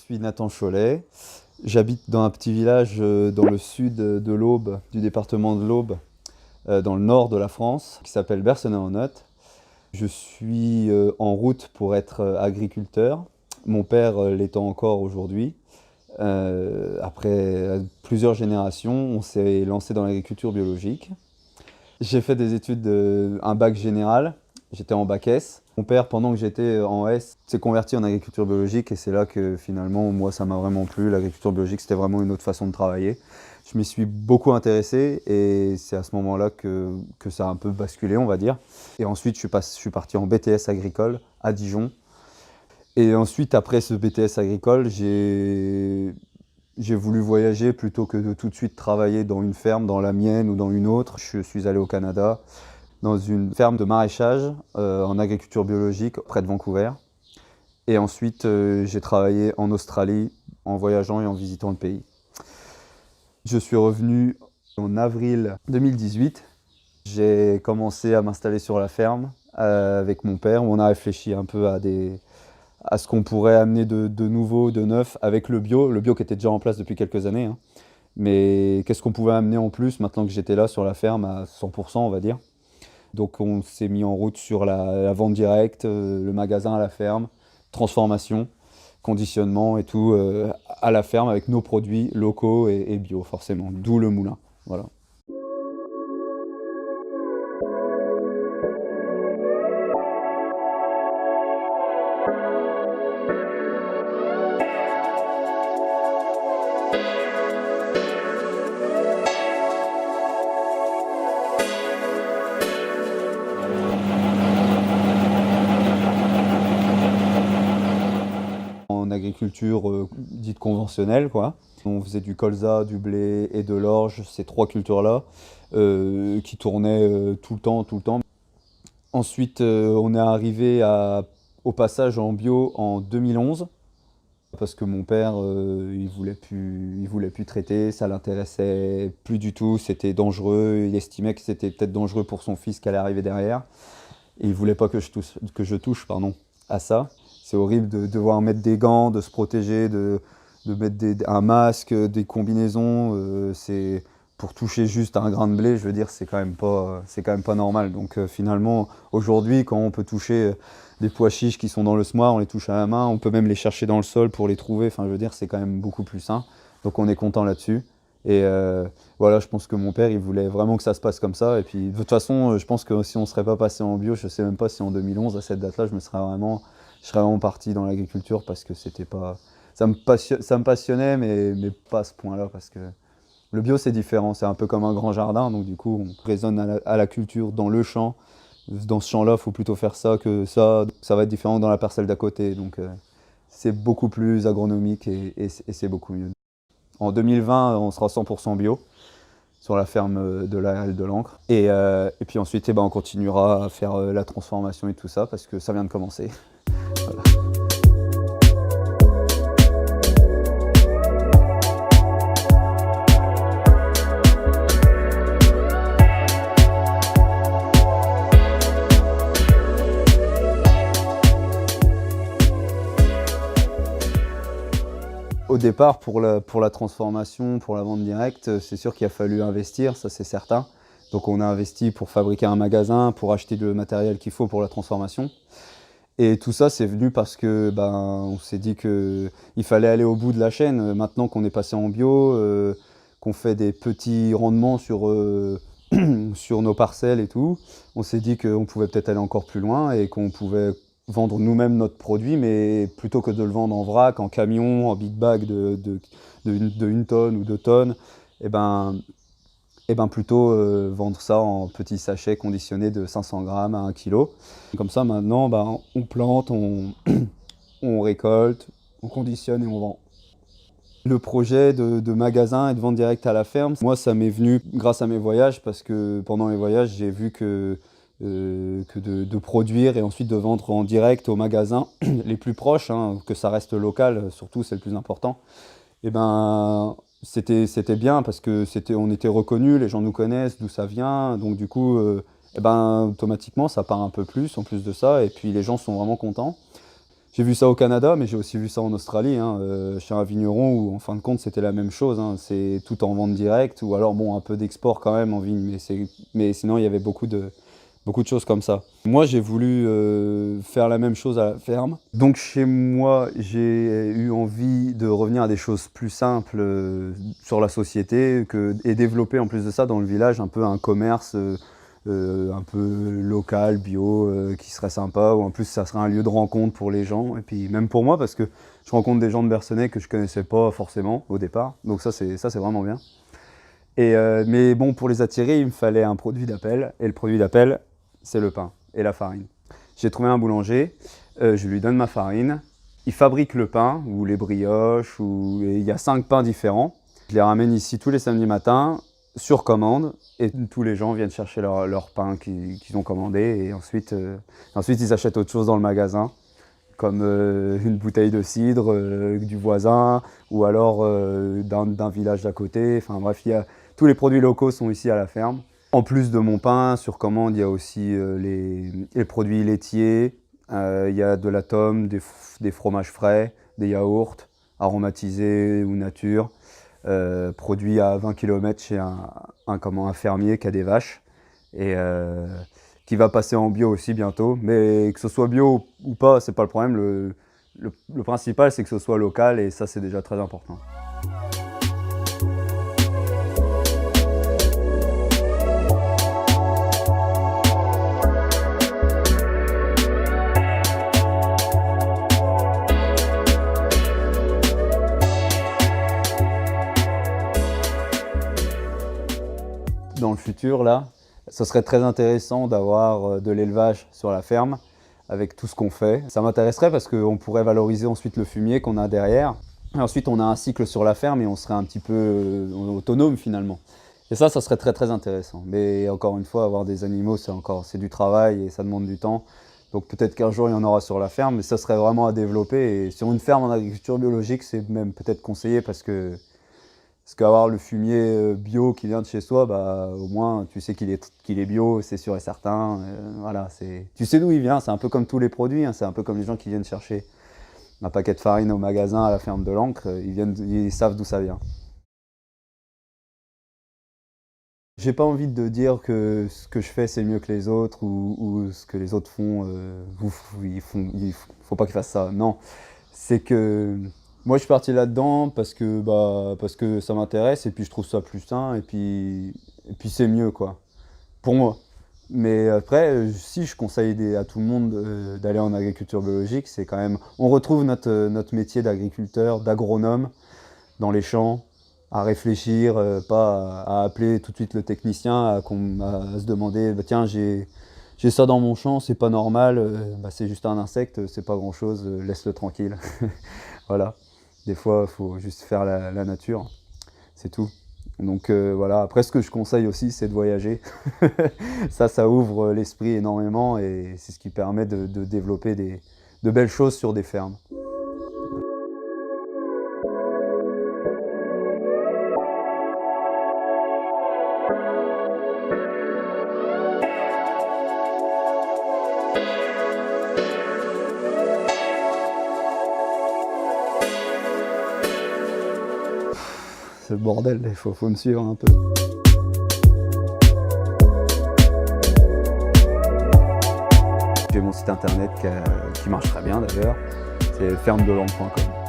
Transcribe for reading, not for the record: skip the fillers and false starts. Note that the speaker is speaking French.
suis Nathan Cholet. J'habite dans un petit village dans le sud de l'Aube, du département de l'Aube, dans le nord de la France, qui s'appelle Bercenay-en-Othe. Je suis en route pour être agriculteur. Mon père l'étant encore aujourd'hui. Après plusieurs générations, on s'est lancé dans l'agriculture biologique. J'ai fait des études, un bac général. J'étais en bac S. Mon père, pendant que j'étais en S, s'est converti en agriculture biologique et c'est là que finalement, moi, ça m'a vraiment plu. L'agriculture biologique, c'était vraiment une autre façon de travailler. Je m'y suis beaucoup intéressé et c'est à ce moment-là que ça a un peu basculé, on va dire. Et ensuite, je suis parti en BTS agricole à Dijon. Et ensuite, après ce BTS agricole, j'ai voulu voyager plutôt que de tout de suite travailler dans une ferme, dans la mienne ou dans une autre. Je suis allé au Canada, dans une ferme de maraîchage en agriculture biologique près de Vancouver. Et ensuite, j'ai travaillé en Australie en voyageant et en visitant le pays. Je suis revenu en avril 2018. J'ai commencé à m'installer sur la ferme avec mon père, où on a réfléchi un peu à ce qu'on pourrait amener de nouveau, de neuf avec le bio qui était déjà en place depuis quelques années. Hein. Mais qu'est-ce qu'on pouvait amener en plus maintenant que j'étais là sur la ferme à 100%, on va dire. Donc on s'est mis en route sur la vente directe, le magasin à la ferme, transformation, conditionnement et tout à la ferme avec nos produits locaux et bio forcément, d'où le moulin. Voilà. En agriculture dite conventionnelle, quoi. On faisait du colza, du blé et de l'orge, ces trois cultures-là, qui tournaient tout le temps, tout le temps. Ensuite, on est arrivé au passage en bio en 2011, parce que mon père, il voulait plus traiter, ça l'intéressait plus du tout, c'était dangereux, il estimait que c'était peut-être dangereux pour son fils qui allait arriver derrière, et il voulait pas que je touche, à ça. C'est horrible de devoir mettre des gants, de se protéger, de mettre un masque, des combinaisons. C'est pour toucher juste un grain de blé, je veux dire, c'est quand même pas normal. Donc finalement, aujourd'hui, quand on peut toucher des pois chiches qui sont dans le semoir, on les touche à la main, on peut même les chercher dans le sol pour les trouver. Enfin, je veux dire, c'est quand même beaucoup plus sain. Donc on est content là-dessus. Et voilà, je pense que mon père, il voulait vraiment que ça se passe comme ça. Et puis, de toute façon, je pense que si on ne serait pas passé en bio, je ne sais même pas si en 2011, à cette date-là, je serais vraiment parti dans l'agriculture parce que c'était pas... Ça me passionnait, mais pas à ce point-là, parce que le bio, c'est différent. C'est un peu comme un grand jardin, donc du coup, on raisonne à la culture dans le champ. Dans ce champ-là, il faut plutôt faire ça que ça. Ça va être différent dans la parcelle d'à côté, donc c'est beaucoup plus agronomique et c'est beaucoup mieux. En 2020, on sera 100% bio sur la ferme de la Halle de l'Ancre. Et puis ensuite, on continuera à faire la transformation et tout ça, parce que ça vient de commencer. Voilà. Au départ, pour la transformation, pour la vente directe, c'est sûr qu'il a fallu investir, ça c'est certain. Donc on a investi pour fabriquer un magasin, pour acheter le matériel qu'il faut pour la transformation. Et tout ça, c'est venu parce que on s'est dit qu'il fallait aller au bout de la chaîne. Maintenant qu'on est passé en bio, qu'on fait des petits rendements sur, sur nos parcelles et tout, on s'est dit qu'on pouvait peut-être aller encore plus loin et qu'on pouvait vendre nous-mêmes notre produit, mais plutôt que de le vendre en vrac, en camion, en big bag de 1 tonne ou 2 tonnes, plutôt vendre ça en petits sachets conditionnés de 500 grammes à 1 kg. Comme ça, maintenant, on plante, on récolte, on conditionne et on vend. Le projet de magasin et de vente directe à la ferme, moi, ça m'est venu grâce à mes voyages, parce que pendant les voyages, j'ai vu que de produire et ensuite de vendre en direct aux magasins les plus proches, hein, que ça reste local, surtout, c'est le plus important. C'était bien parce que on était reconnus, les gens nous connaissent, d'où ça vient, donc du coup, automatiquement, ça part un peu plus en plus de ça, et puis les gens sont vraiment contents. J'ai vu ça au Canada, mais j'ai aussi vu ça en Australie, hein, chez un vigneron où en fin de compte c'était la même chose, hein, c'est tout en vente directe ou alors bon un peu d'export quand même en vigne, mais sinon il y avait beaucoup de choses comme ça. Moi j'ai voulu faire la même chose à la ferme. Donc chez moi j'ai eu envie de revenir à des choses plus simples sur la société et développer en plus de ça dans le village un peu un commerce un peu local, bio, qui serait sympa, ou en plus ça serait un lieu de rencontre pour les gens, et puis même pour moi, parce que je rencontre des gens de Bercenay que je connaissais pas forcément au départ, donc ça c'est vraiment bien. Mais bon, pour les attirer, il me fallait un produit d'appel, et le produit d'appel, c'est le pain et la farine. J'ai trouvé un boulanger, je lui donne ma farine, il fabrique le pain, ou les brioches, et il y a 5 pains différents. Je les ramène ici tous les samedis matins, sur commande, et tous les gens viennent chercher leur pain qu'ils ont commandé, et ensuite ils achètent autre chose dans le magasin, comme une bouteille de cidre du voisin, ou alors d'un village d'à côté. Enfin bref, tous les produits locaux sont ici à la ferme. En plus de mon pain, sur commande, il y a aussi les produits laitiers, il y a de la tome, des fromages frais, des yaourts aromatisés ou nature. Produit à 20 km chez un fermier qui a des vaches et qui va passer en bio aussi bientôt. Mais que ce soit bio ou pas, c'est pas le problème. Le principal, c'est que ce soit local et ça, c'est déjà très important. Dans le futur, là, ce serait très intéressant d'avoir de l'élevage sur la ferme avec tout ce qu'on fait. Ça m'intéresserait parce qu'on pourrait valoriser ensuite le fumier qu'on a derrière. Et ensuite, on a un cycle sur la ferme et on serait un petit peu autonome finalement. Et ça serait très très intéressant. Mais encore une fois, avoir des animaux, c'est du travail et ça demande du temps. Donc peut-être qu'un jour, il y en aura sur la ferme, mais ça serait vraiment à développer. Et sur une ferme en agriculture biologique, c'est même peut-être conseillé parce qu'avoir le fumier bio qui vient de chez soi, bah, au moins tu sais qu'il est bio, c'est sûr et certain. Voilà, tu sais d'où il vient, c'est un peu comme tous les produits, hein, c'est un peu comme les gens qui viennent chercher un paquet de farine au magasin à la ferme de l'Ancre, ils savent d'où ça vient. J'ai pas envie de dire que ce que je fais c'est mieux que les autres ou ce que les autres font, il faut pas qu'ils fassent ça. Non, c'est que moi je suis parti là-dedans parce que ça m'intéresse et puis je trouve ça plus sain et puis c'est mieux quoi, pour moi. Mais après, si je conseille à tout le monde d'aller en agriculture biologique, c'est quand même, on retrouve notre métier d'agriculteur, d'agronome dans les champs, à réfléchir, pas à appeler tout de suite le technicien, à se demander bah, tiens j'ai ça dans mon champ, c'est pas normal, bah, c'est juste un insecte, c'est pas grand chose, laisse-le tranquille. Voilà, des fois il faut juste faire la nature, c'est tout. Donc voilà, après ce que je conseille aussi c'est de voyager. Ça ouvre l'esprit énormément et c'est ce qui permet de développer de belles choses sur des fermes. C'est le bordel, il faut me suivre un peu. J'ai mon site internet qui marche très bien d'ailleurs, c'est fermedelangue.com.